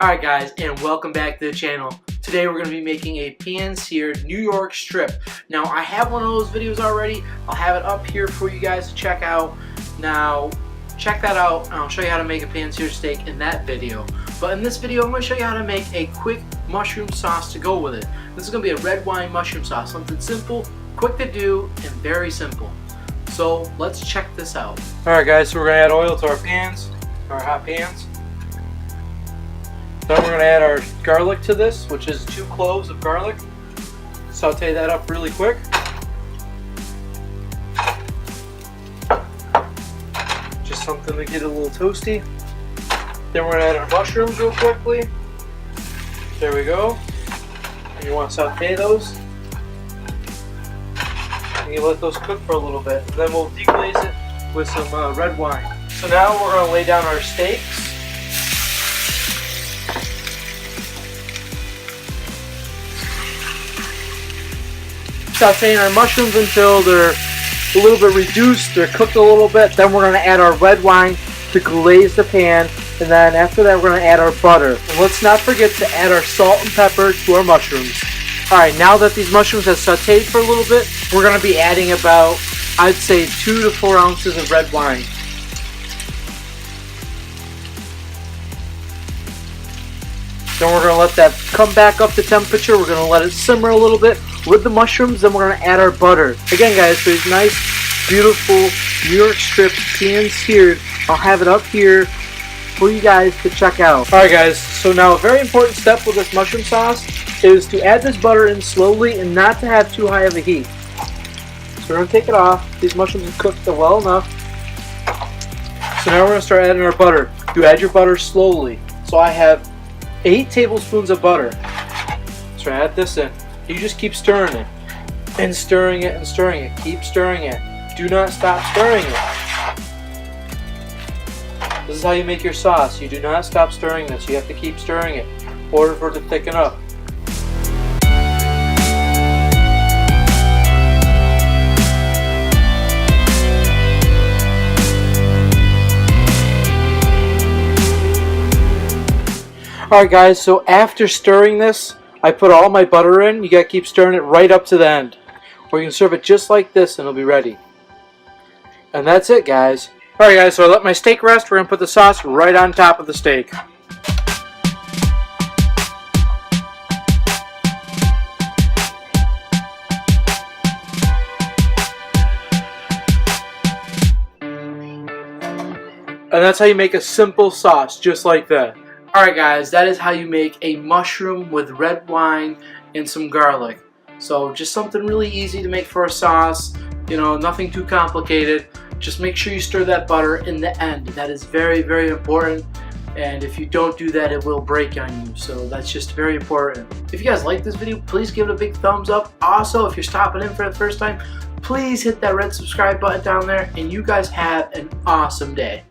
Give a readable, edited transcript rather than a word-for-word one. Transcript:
Alright guys, and welcome back to the channel. Today we're going to be making a pan-seared New York strip. Now I have one of those videos already. I'll have it up here for you guys to check out. Now check that out and I'll show you how to make a pan-seared steak in that video. But in this video I'm going to show you how to make a quick mushroom sauce to go with it. This is going to be a red wine mushroom sauce. Something simple, quick to do, and very simple. So let's check this out. Alright guys, so we're going to add oil to our pans, our hot pans. Then we're going to add our garlic to this, which is 2 cloves of garlic. Saute that up really quick. Just something to get a little toasty. Then we're going to add our mushrooms real quickly. There we go. And you want to saute those. And you let those cook for a little bit. And then we'll deglaze it with some red wine. So now we're going to lay down our steaks. Sauteing our mushrooms until they're a little bit reduced, they're cooked a little bit. Then we're going to add our red wine to glaze the pan, and then after that we're going to add our butter. And let's not forget to add our salt and pepper to our mushrooms. Alright, now that these mushrooms have sauteed for a little bit, we're going to be adding about, I'd say, 2 to 4 ounces of red wine. Then we're going to let that come back up to temperature. We're going to let it simmer a little bit with the mushrooms. Then we're going to add our butter. Again guys, for these nice, beautiful New York strip pan-seared, I'll have it up here for you guys to check out. Alright guys, so now a very important step with this mushroom sauce is to add this butter in slowly and not to have too high of a heat. So we're going to take it off. These mushrooms are cooked well enough. So now we're going to start adding our butter. You add your butter slowly. So I have 8 tablespoons of butter. So add this in. You just keep stirring it. And stirring it and stirring it. Keep stirring it. Do not stop stirring it. This is how you make your sauce. You do not stop stirring this. You have to keep stirring it in order for it to thicken up. Alright guys, so after stirring this, I put all my butter in. You gotta keep stirring it right up to the end. Or you can serve it just like this and it'll be ready. And that's it guys. Alright guys, so I let my steak rest. We're gonna put the sauce right on top of the steak. And that's how you make a simple sauce, just like that. Alright guys, that is how you make a mushroom with red wine and some garlic. So just something really easy to make for a sauce, you know, nothing too complicated. Just make sure you stir that butter in the end. That is very, very important. And if you don't do that, it will break on you. So that's just very important. If you guys like this video, please give it a big thumbs up. Also, if you're stopping in for the first time, please hit that red subscribe button down there. And you guys have an awesome day.